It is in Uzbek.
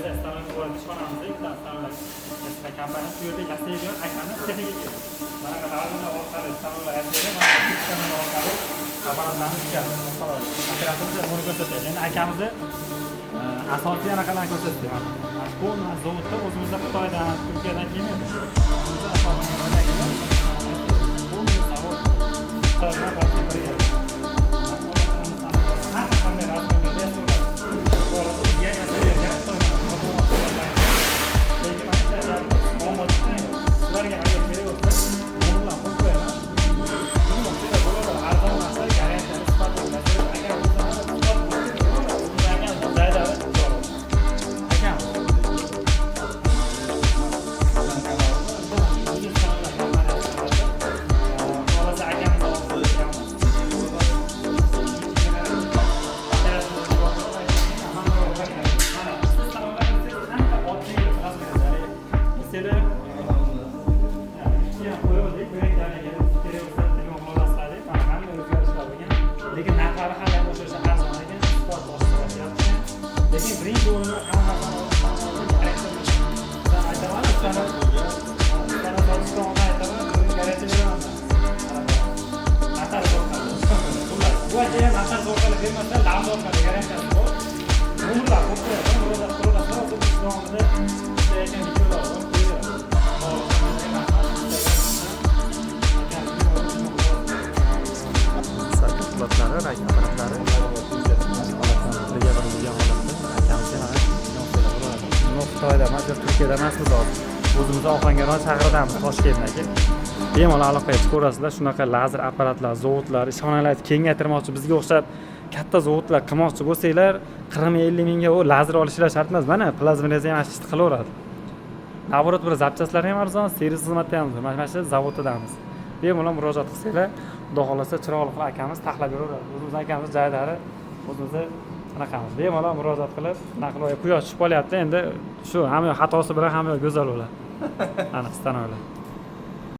esa istamoqchi bo'ladi ishxonamizda ikkita istamoqlar kompaniya shu yerda yasaydigan akani sexiga keldi. Mana qatorlar orqali istamoqlar yasaydi, mana ikkita orqali apparatlarni ishlatadi. Operatorimiz buni ko'rsatadi. Endi akamizni asosiy anaqalarni ko'rsatdi. Bu zavodda o'zimizda Xitoydan, Turkiyadan kelmaydi. Bizda asosiy anaqalar bu zavod Xitoydan keladi. Lekin narxlari ham o'sha shahar zoniga sport boshqaryapti. Lekin birinchi o'rinni Xitoyda emas, Turkiyada emas, biz o'zimiz Ohangaron shahridamiz, Toshkentdagi. Bemalol aloqaga chiqib ko'rasizlar. Shunaqa lazer apparatlar, zavodlar, ishxonalarni kengaytirmoqchi, bizga o'xshab katta zavodlar qilmoqchi bo'lsanglar, 40-50 mingga u lazer olishlar shart emas. Mana plazma ham ishni qilaveradi. Navorot bir zapchastlar ham arzon, servis xizmati ham mana shu zavoddamiz. Bemalol murojaat qilsanglar, xudo xolasa chiroyli qilib akamiz taxlab beraveradi. O'zimiz akamiz joylari, o'zimizni anaqamiz. Bemalol murojaat qilib, quyosh tushib qolyapti. Endi shu hamma xatosi bilan hamma go'zal bo'ladi. Ana stanolar.